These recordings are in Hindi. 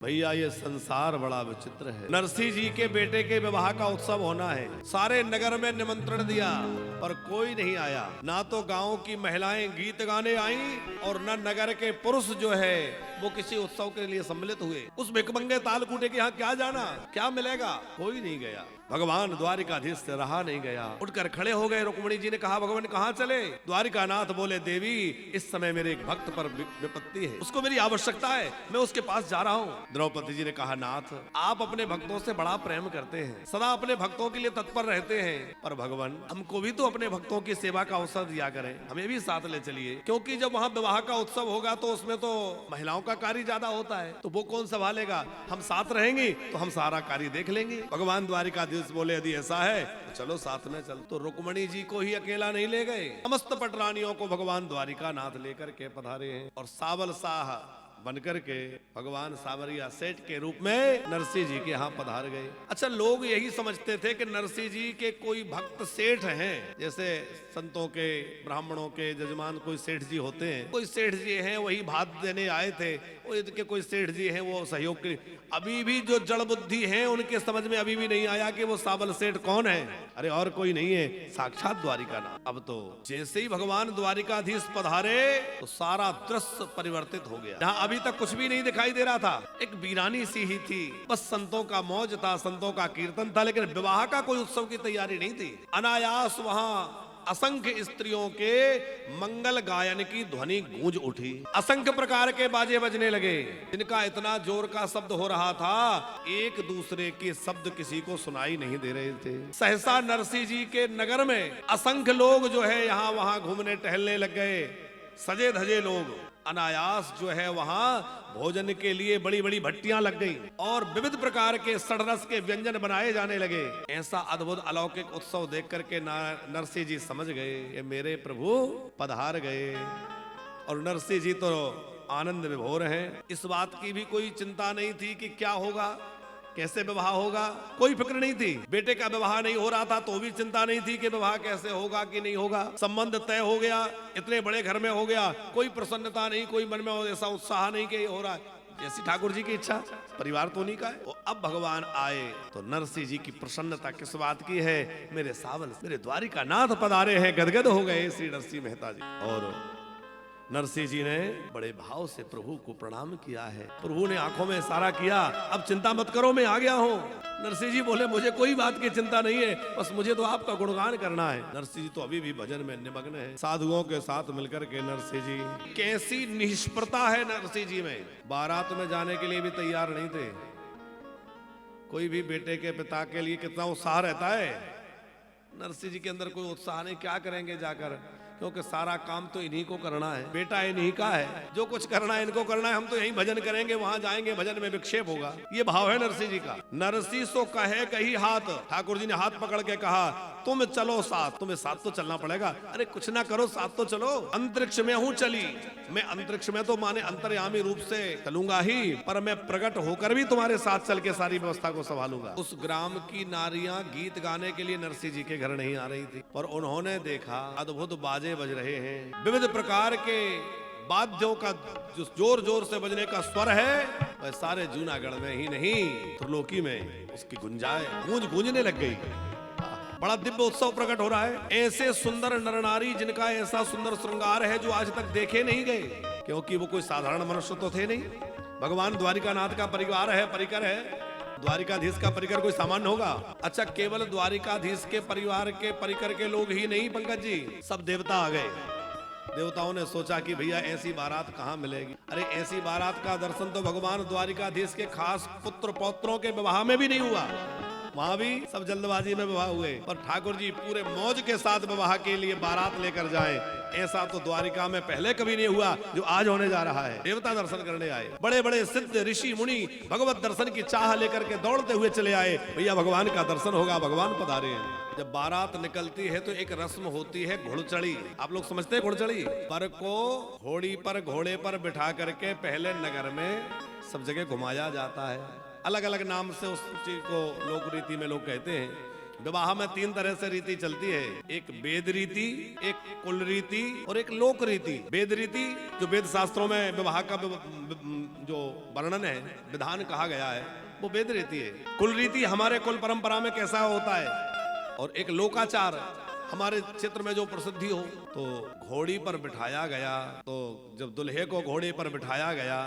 भैया ये संसार बड़ा विचित्र है। नरसिंह जी के बेटे के विवाह का उत्सव होना है, सारे नगर में निमंत्रण दिया पर कोई नहीं आया। ना तो गांव की महिलाएं गीत गाने आई और न नगर के पुरुष जो है वो किसी उत्सव के लिए सम्मिलित हुए। उस भिकमंगे तालकूटे के यहाँ क्या जाना, क्या मिलेगा, कोई नहीं गया। भगवान द्वारिकाधीश से रहा नहीं गया, उठकर खड़े हो गए। रुक्मिणी जी ने कहा, भगवान कहाँ चले? द्वारिकानाथ बोले, देवी इस समय मेरे एक भक्त पर विपत्ति है, उसको मेरी आवश्यकता है, मैं उसके पास जा रहा हूँ। द्रौपदी जी ने कहा, नाथ आप अपने भक्तों से बड़ा प्रेम करते हैं, सदा अपने भक्तों के लिए तत्पर रहते हैं, पर भगवान हमको भी तो अपने भक्तों की सेवा का अवसर दिया करें, हमें भी साथ ले चलिए, क्योंकि जब वहाँ विवाह का उत्सव होगा तो उसमें तो महिलाओं का कार्य ज्यादा होता है, तो वो कौन संभालेगा? हम साथ रहेंगे तो हम सारा कार्य देख लेंगे। भगवान द्वारिकाधीश बोले, यदि ऐसा है तो चलो साथ में चल। तो रुक्मिणी जी को ही अकेला नहीं ले गए, समस्त पटरानियों को भगवान द्वारिकानाथ लेकर के पधारे हैं और सावल शाह बनकर के भगवान सावरिया सेठ के रूप में नरसिंह जी के यहाँ पधार गए। अच्छा, लोग यही समझते थे कि नरसिंह जी के कोई भक्त सेठ हैं, जैसे संतों के ब्राह्मणों के जजमान कोई सेठ जी होते हैं, कोई सेठ जी हैं वही भात देने आए थे, इनके कोई सेठ जी हैं वो सहयोग के। अभी भी जो जड़ बुद्धि है उनके समझ में अभी भी नहीं आया कि वो सावल सेठ कौन है। अरे और कोई नहीं है, साक्षात द्वारिकानाथ। अब तो जैसे ही भगवान द्वारिकाधीश पधारे तो सारा दृश्य परिवर्तित हो गया। जहाँ अभी तक कुछ भी नहीं दिखाई दे रहा था, एक वीरानी सी ही थी, बस संतों का मौज था, संतों का कीर्तन था, लेकिन विवाह का कोई उत्सव की तैयारी नहीं थी। अनायास वहाँ असंख्य स्त्रियों के मंगल गायन की ध्वनि गूंज उठी, असंख्य प्रकार के बाजे बजने लगे, जिनका इतना जोर का शब्द हो रहा था एक दूसरे के शब्द किसी को सुनाई नहीं दे रहे थे। सहसा नरसिंह जी के नगर में असंख्य लोग जो है यहाँ वहाँ घूमने टहलने लग गए, सजे धजे लोग। अनायास जो है वहाँ भोजन के लिए बड़ी बड़ी भट्टियां लग गई और विविध प्रकार के षडरस के व्यंजन बनाए जाने लगे। ऐसा अद्भुत अलौकिक उत्सव देख करके नरसिंह जी समझ गए ये मेरे प्रभु पधार गए। और नरसिंह जी तो आनंद विभोर हैं, इस बात की भी कोई चिंता नहीं थी कि क्या होगा, कैसे विवाह होगा, कोई फिक्र नहीं थी। बेटे का विवाह नहीं हो रहा था तो भी चिंता नहीं थी कि विवाह कैसे होगा कि नहीं होगा। संबंध तय हो गया, इतने बड़े घर में हो गया, कोई प्रसन्नता नहीं, कोई मन में ऐसा उत्साह नहीं कि हो रहा है, जैसी ठाकुर जी की इच्छा, परिवार तो नहीं का है। तो अब भगवान आए तो नरसिंह जी की प्रसन्नता किस बात की है, मेरे सावल मेरे द्वारिकानाथ पधारे हैं, गदगद हो गए श्री नरसिंह मेहता जी। और नरसिंह जी ने बड़े भाव से प्रभु को प्रणाम किया है। प्रभु ने आंखों में इशारा किया, अब चिंता मत करो, मैं आ गया हूँ। नरसिंह जी बोले, मुझे कोई बात की चिंता नहीं है, बस मुझे तो आपका गुणगान करना है। नरसिंह जी तो अभी भी भजन में निमग्न है, साधुओं के साथ मिलकर के। नरसिंह जी कैसी निष्प्रता है नरसिंह जी में, बारात में जाने के लिए भी तैयार नहीं थे। कोई भी बेटे के पिता के लिए कितना उत्साह रहता है, नरसिंह जी के अंदर कोई उत्साह नहीं। क्या करेंगे जाकर, क्योंकि सारा काम तो इन्हीं को करना है, बेटा इन्हीं का है, जो कुछ करना है इनको करना है, हम तो यहीं भजन करेंगे, वहां जाएंगे भजन में विक्षेप होगा। ये भाव है नरसिंह जी का। नरसिंह सो कहे कही हाथ, ठाकुर जी ने हाथ पकड़ के कहा, तुम चलो साथ, तुम्हें साथ तो चलना पड़ेगा। अरे कुछ ना करो, साथ तो चलो। अंतरिक्ष में हूँ चली, मैं अंतरिक्ष में तो माने अंतर्यामी रूप से चलूंगा ही, पर मैं प्रकट होकर भी तुम्हारे साथ चल के सारी व्यवस्था को संभालूंगा। उस ग्राम की नारियां गीत गाने के लिए नरसिंह जी के घर नहीं आ रही थी, पर उन्होंने देखा अद्भुत बाजे बज रहे हैं, विविध प्रकार के वाद्यों का जो जोर जोर से बजने का स्वर है, वह सारे जूनागढ़ में ही नहीं त्रिलोकी में उसकी गूंजने लग गई। बड़ा दिव्य उत्सव प्रकट हो रहा है। ऐसे सुंदर नर नारी जिनका ऐसा सुंदर श्रृंगार है जो आज तक देखे नहीं गए, क्योंकि वो कोई साधारण मनुष्य तो थे नहीं। भगवान द्वारिकानाथ का परिवार है, परिकर है। द्वारिकाधीश का परिकर कोई सामान्य होगा? अच्छा, केवल द्वारिकाधीश के परिवार के परिकर के लोग ही नहीं पंकज जी, सब देवता आ गए। देवताओं ने सोचा कि भैया ऐसी बारात कहाँ मिलेगी। अरे ऐसी बारात का दर्शन तो भगवान द्वारिकाधीश के खास पुत्र पौत्रों के विवाह में भी नहीं हुआ, वहां भी सब जल्दबाजी में विवाह हुए, पर ठाकुर जी पूरे मौज के साथ विवाह के लिए बारात लेकर जाएं, ऐसा तो द्वारिका में पहले कभी नहीं हुआ जो आज होने जा रहा है। देवता दर्शन करने आए, बड़े बड़े सिद्ध ऋषि मुनि भगवत दर्शन की चाह लेकर के दौड़ते हुए चले आए, भैया भगवान का दर्शन होगा, भगवान पधारे हैं। जब बारात निकलती है तो एक रस्म होती है घुड़चड़ी। आप लोग समझते हैं घुड़चड़ी? पर को घोड़ी पर घोड़े पर बिठा करके पहले नगर में सब जगह घुमाया जाता है, अलग अलग नाम से उस चीज को लोक रीति में लोग कहते हैं। विवाह में 3 तरह से रीति चलती है, एक वेद रीति, एक कुल रीति और एक लोक रीति। वेद रीति जो वेद शास्त्रों में विवाह का जो वर्णन है, विधान कहा गया है, वो वेद रीति है। कुल रीति हमारे कुल परंपरा में कैसा होता है, और एक लोकाचार हमारे क्षेत्र में जो प्रसिद्धि हो। तो घोड़ी पर बिठाया गया, तो जब दुल्हे को घोड़े पर बिठाया गया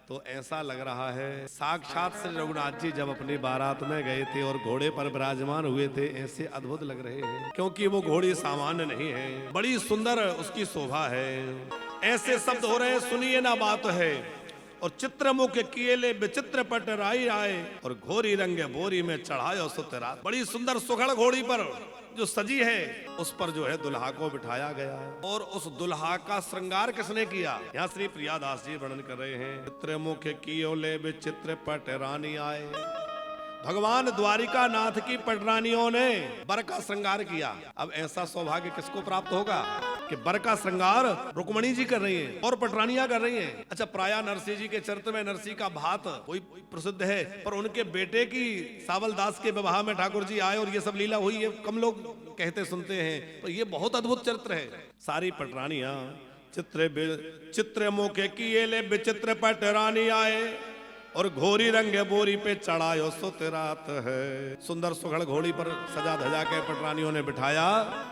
तो ऐसा लग रहा है साक्षात श्री रघुनाथ जी जब अपनी बारात में गए थे और घोड़े पर विराजमान हुए थे, ऐसे अद्भुत लग रहे हैं, क्योंकि वो घोड़ी सामान्य नहीं है, बड़ी सुंदर उसकी शोभा है। ऐसे शब्द हो रहे, सुनिए ना बात है, और चित्रमुख किए ले विचित्र पट राई आए, और घोरी रंगे बोरी में चढ़ायो सुतरा। बड़ी सुंदर सुघड़ घोड़ी पर जो सजी है, उस पर जो है दुल्हा को बिठाया गया है। और उस दुल्हा का श्रृंगार किसने किया, यहाँ श्री प्रियादास जी वर्णन कर रहे हैं। चित्रमुख कियो ले विचित्र पट रानी आए, भगवान द्वारिका नाथ की पटरानियों ने बर का श्रृंगार किया। अब ऐसा सौभाग्य किसको प्राप्त होगा कि बर का श्रृंगार रुक्मणी जी कर रही हैं और पटरानियां कर रही हैं। अच्छा, प्राय नरसिंह जी के चरित्र में नरसिंह का भात कोई प्रसिद्ध है, पर उनके बेटे की सावल दास के विवाह में ठाकुर जी आए और ये सब लीला हुई, ये कम लोग कहते सुनते हैं, तो ये बहुत अद्भुत चरित्र है। सारी पटरानियां चित्र मुखे किए ले विचित्र पटरानी आए, और घोरी रंगे बोरी पे चढ़ायो सुत रात है। सुंदर सुघड़ घोड़ी पर सजा धजा के पटरानियों ने बिठाया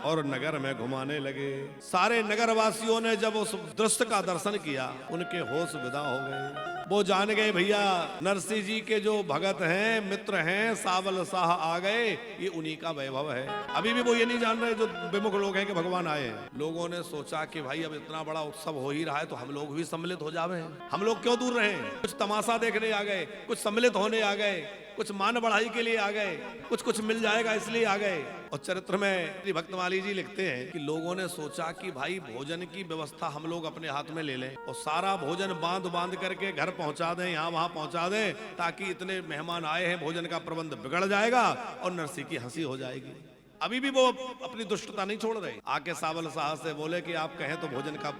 और नगर में घुमाने लगे। सारे नगर वासियों ने जब उस दृश्य का दर्शन किया, उनके होश विदा हो गए। वो जान गए भैया नरसिंह जी के जो भगत हैं, मित्र हैं, सावल शाह आ गए, ये उन्हीं का वैभव है। अभी भी वो ये नहीं जान रहे जो विमुख लोग हैं कि भगवान आए हैं। लोगों ने सोचा कि भाई अब इतना बड़ा उत्सव हो ही रहा है तो हम लोग भी सम्मिलित हो जावे, हम लोग क्यों दूर रहे। कुछ तमाशा देखने आ गए, कुछ सम्मिलित होने आ गए, कुछ मान बढ़ाई के लिए आ गए, कुछ मिल जाएगा इसलिए आ गए। और चरित्र में श्री भक्तमाली जी लिखते हैं कि लोगों ने सोचा कि भाई भोजन की व्यवस्था हम लोग अपने हाथ में ले लें और सारा भोजन बांध करके घर पहुंचा दें, यहाँ वहां पहुंचा दें, ताकि इतने मेहमान आए हैं, भोजन का प्रबंध बिगड़ जाएगा और नरसिंह की हंसी हो जाएगी। अभी भी वो अपनी दुष्टता नहीं छोड़ रहे। आके सावल शाह से बोले कि आप कहें तो भोजन का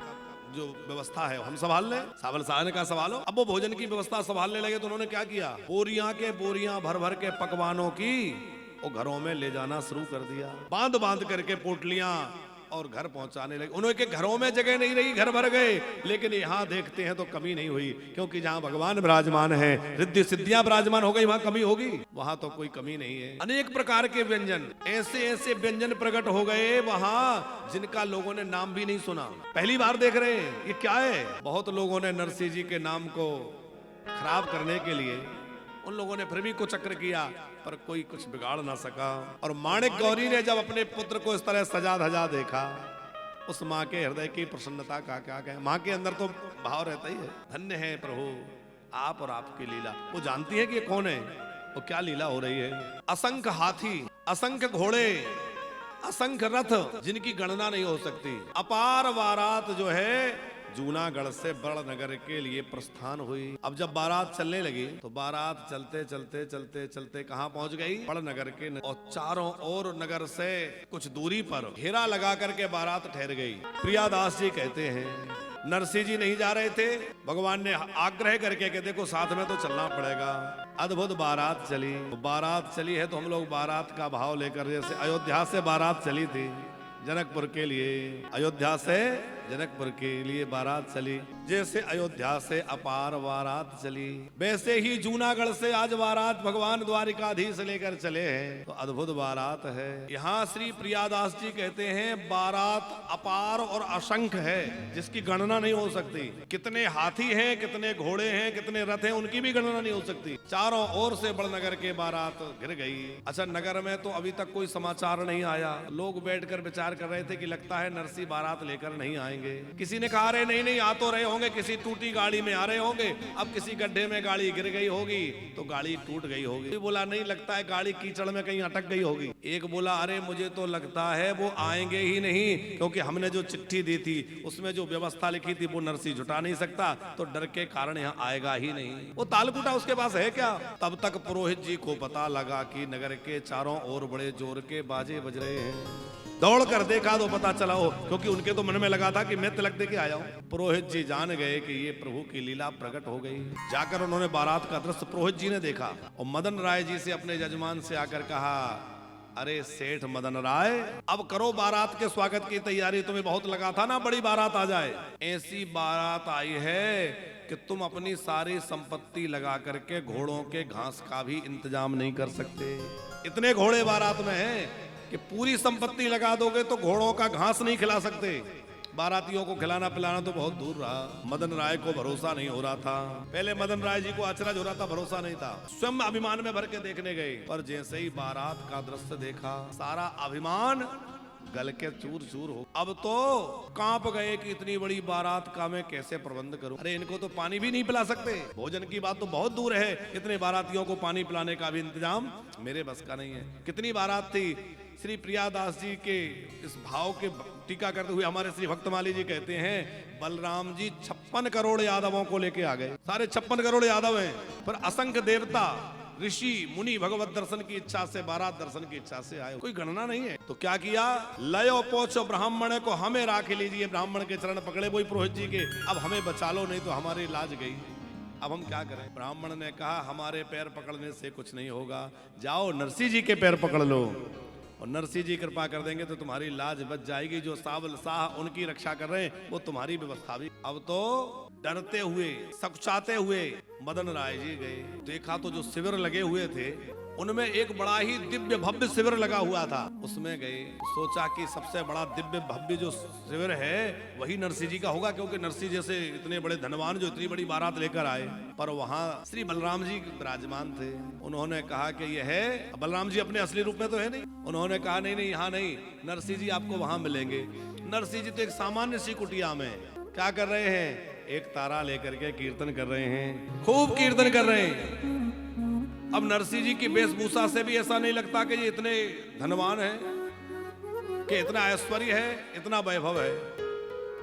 जो व्यवस्था है हम संभाल लें। सावल शाह ने कहा संभालो। अब वो भोजन की व्यवस्था संभालने लगे तो उन्होंने क्या किया, बोरियां के बोरियां भर भर के पकवानों की वो घरों में ले जाना शुरू कर दिया, बांध करके पोटलियां, और घर पहुंचाने लगे। उनके घरों में जगह नहीं रही, घर भर गए। लेकिन यहाँ देखते हैं तो कमी नहीं हुई, क्योंकि जहाँ भगवान विराजमान है, रिद्धि सिद्धियां विराजमान हो गई, वहां कमी होगी, वहां तो कोई कमी नहीं है। अनेक प्रकार के व्यंजन, ऐसे व्यंजन प्रकट हो गए वहां जिनका लोगों ने नाम भी नहीं सुना, पहली बार देख रहे हैं ये क्या है। बहुत लोगों ने नरसिंह जी के नाम को खराब करने के लिए उन लोगों ने फिर भी कुचक्र किया, पर कोई कुछ बिगाड़ ना सका। और माणिक गौरी ने जब अपने पुत्र को इस तरह सजा धजा देखा, उस माँ के हृदय की प्रसन्नता का क्या कहें। माँ के अंदर तो भाव रहता ही है, धन्य है प्रभु आप और आपकी लीला। वो जानती है कि ये कौन है, वो क्या लीला हो रही है। असंख्य हाथी, असंख्य घोड़े, असंख्य रथ, जिनकी गणना नहीं हो सकती। अपार बारात जो है जूनागढ़ से बड़नगर के लिए प्रस्थान हुई। अब जब बारात चलने लगी तो बारात चलते कहाँ पहुंच गई, बड़नगर के, और चारों ओर नगर से कुछ दूरी पर घेरा लगा करके बारात ठहर गई। प्रियादास जी कहते हैं नरसिंह जी नहीं जा रहे थे, भगवान ने आग्रह करके कि देखो साथ में तो चलना पड़ेगा। अद्भुत बारात चली। बारात चली है तो हम लोग बारात का भाव लेकर, जैसे अयोध्या से बारात चली थी जनकपुर के लिए, अयोध्या से जनकपुर के लिए बारात चली, जैसे अयोध्या से अपार बारात चली, वैसे ही जूनागढ़ से आज बारात भगवान द्वारिकाधीश लेकर चले हैं। तो अद्भुत बारात है। यहाँ श्री प्रियादास जी कहते हैं बारात अपार और असंख्य है, जिसकी गणना नहीं हो सकती। कितने हाथी हैं, कितने घोड़े हैं, कितने रथ हैं, उनकी भी गणना नहीं हो सकती। चारों ओर से बड़नगर के बारात घिर गई। अच्छा, नगर में तो अभी तक कोई समाचार नहीं आया। लोग बैठकर विचार कर रहे थे कि लगता है नरसिंह बारात लेकर नहीं आएंगे। किसी ने कहा अरे नहीं आ तो रहे होंगे, किसी टूटी गाड़ी में आ रहे होंगे, अब किसी गड्ढे में गाड़ी गिर गई होगी तो गाड़ी टूट गई होगी। बोला नहीं, लगता है गाड़ी कीचड़ में कहीं अटक गई होगी। एक बोला अरे मुझे तो लगता है वो आएंगे ही नहीं, क्योंकि हमने जो चिट्ठी दी थी उसमें जो व्यवस्था लिखी थी वो नरसिंह जुटा नहीं सकता, तो डर के कारण यहाँ आएगा ही नहीं। वो तालकुटा उसके पास है क्या। तब तक पुरोहित जी को पता लगा कि नगर के चारों ओर बड़े जोर के बाजे बज रहे हैं। दौड़ कर देखा तो पता चला हो, क्योंकि उनके तो मन में लगा था कि मैं तिलक दे के आया हूं। पुरोहित जी जान गए कि ये प्रभु की लीला प्रकट हो गई। जाकर उन्होंने बारात का दृश्य पुरोहित जी ने देखा और मदन राय जी से, अपने जजमान से आकर कहा अरे सेठ मदन राय, अब करो बारात के स्वागत की तैयारी। तुम्हें बहुत लगा था ना बड़ी बारात आ जाए। ऐसी बारात आई है कि तुम अपनी सारी संपत्ति लगा करके घोड़ों के घास का भी इंतजाम नहीं कर सकते। इतने घोड़े बारात में हैं कि पूरी संपत्ति लगा दोगे तो घोड़ों का घास नहीं खिला सकते। बारातियों को खिलाना पिलाना तो बहुत दूर रहा। मदन राय को भरोसा नहीं हो रहा था। पहले मदन राय जी को अचरज हो रहा था, भरोसा नहीं था। स्वयं अभिमान में भर के देखने गए, पर जैसे ही बारात का दृश्य देखा, सारा अभिमान गल के चूर चूर हो। अब तो कांप गए कि इतनी बड़ी बारात का मैं कैसे प्रबंध करूं। अरे इनको तो पानी भी नहीं पिला सकते। भोजन की बात तो बहुत दूर है, इतने बारातियों को पानी पिलाने का भी इंतजाम मेरे बस का नहीं है। कितनी बारात थी। श्री प्रियादास जी के इस भाव के टीका करते हुए हमारे श्री भक्तमाली जी कहते हैं, बलराम जी 56 करोड़ यादवों को लेके आ गए। सारे 56 करोड़ यादव हैं, पर असंख्य देवता, ऋषि, मुनि भगवत दर्शन की इच्छा से, बारात दर्शन की इच्छा से आए। कोई गणना नहीं है। तो क्या किया, लयो पोछो ब्राह्मण को हमें राख लीजिए। ब्राह्मण के चरण पकड़े वही पुरोहित जी के, अब हमें बचा लो नहीं तो हमारी लाज गई। अब हम क्या करें। ब्राह्मण ने कहा, हमारे पैर पकड़ने से कुछ नहीं होगा, जाओ नरसिंह जी के पैर पकड़ लो और नरसिंह जी कृपा कर देंगे तो तुम्हारी लाज बच जाएगी। जो सावल शाह उनकी रक्षा कर रहे हैं वो तुम्हारी व्यवस्था भी। अब तो डरते हुए, सकुचाते हुए मदन राय जी गए। देखा तो जो शिविर लगे हुए थे उनमें एक बड़ा ही दिव्य भव्य शिविर लगा हुआ था। उसमें गए, सोचा कि सबसे बड़ा दिव्य भव्य जो शिविर है वही नरसिंह जी का होगा, क्योंकि नरसिंह जैसे इतने बड़े धनवान जो इतनी बड़ी बारात लेकर आए। पर वहां श्री बलराम जी विराजमान थे। उन्होंने कहा कि यह है, बलराम जी अपने असली रूप में तो है नहीं। उन्होंने कहा नहीं नहीं, यहाँ नहीं, नरसिंह जी आपको वहां मिलेंगे। नरसिंह जी तो एक सामान्य सी कुटिया में क्या कर रहे हैं, एक तारा लेकर के कीर्तन कर रहे हैं, खूब कीर्तन कर रहे हैं। अब नरसिंह जी की वेशभूषा से भी ऐसा नहीं लगता कि ये इतने धनवान हैं, कि इतना ऐश्वर्य है, इतना वैभव है।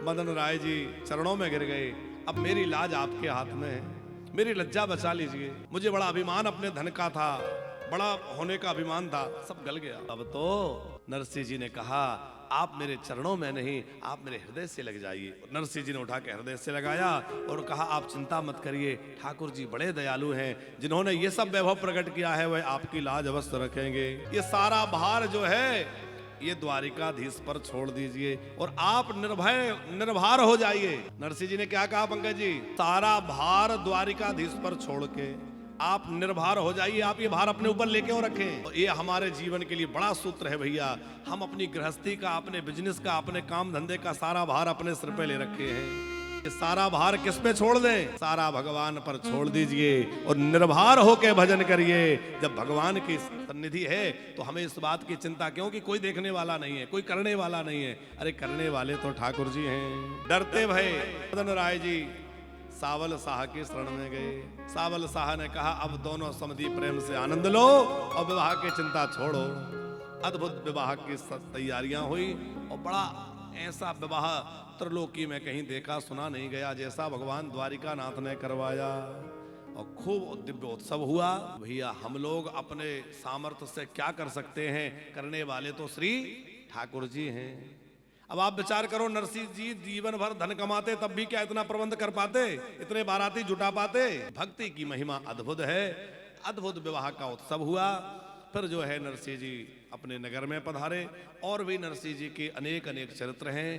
मदन राय जी चरणों में गिर गए। अब मेरी लाज आपके हाथ में है, मेरी लज्जा बचा लीजिए। मुझे बड़ा अभिमान अपने धन का था, बड़ा होने का अभिमान था, सब गल गया। अब तो नरसिंह जी ने कहा, आप मेरे चरणों में नहीं, आप मेरे हृदय से लग जाइए। नरसिंह जी ने उठा के हृदय से लगाया और कहा, आप चिंता मत करिए, ठाकुर जी बड़े दयालु हैं, जिन्होंने ये सब वैभव प्रकट किया है वह आपकी लाज अवश्य रखेंगे। ये सारा भार जो है ये द्वारिकाधीश पर छोड़ दीजिए और आप निर्भय निर्भर हो जाइए। नरसिंह जी ने क्या कहा पंकज जी, सारा भार द्वारिकाधीश पर छोड़ के आप निर्भर हो जाइए। आप ये भार अपने ऊपर लेके और रखें। तो ये हमारे जीवन के लिए बड़ा सूत्र है भैया। हम अपनी गृहस्थी का, अपने बिजनेस का, अपने काम धंधे का सारा भार अपने सिर पे ले रखे हैं। ये सारा भार किस पे छोड़ दें, सारा भगवान पर छोड़ दीजिए और निर्भर होके भजन करिए। जब भगवान की सन्निधि है तो हमें इस बात की चिंता क्यों कि कोई देखने वाला नहीं है, कोई करने वाला नहीं है। अरे करने वाले तो ठाकुर जी हैं। डरते भय मदन राय जी सावल शाह के शरण में गए। सावल शाह ने कहा, अब दोनों समधी प्रेम से आनंद लो और विवाह की चिंता छोड़ो। अद्भुत विवाह की तैयारियां हुई और बड़ा ऐसा विवाह त्रिलोकी में कहीं देखा सुना नहीं गया जैसा भगवान द्वारिका नाथ ने करवाया। और खूब दिव्य उत्सव हुआ। भैया हम लोग अपने सामर्थ्य से क्या कर सकते हैं, करने वाले तो श्री ठाकुर जी हैं। अब आप विचार करो, नरसिंह जी जीवन भर धन कमाते तब भी क्या इतना प्रबंध कर पाते, इतने बाराती जुटा पाते। भक्ति की महिमा अद्भुत है। अद्भुत विवाह का उत्सव हुआ। फिर जो है नरसिंह जी अपने नगर में पधारे और भी नरसिंह जी के अनेक अनेक चरित्र हैं।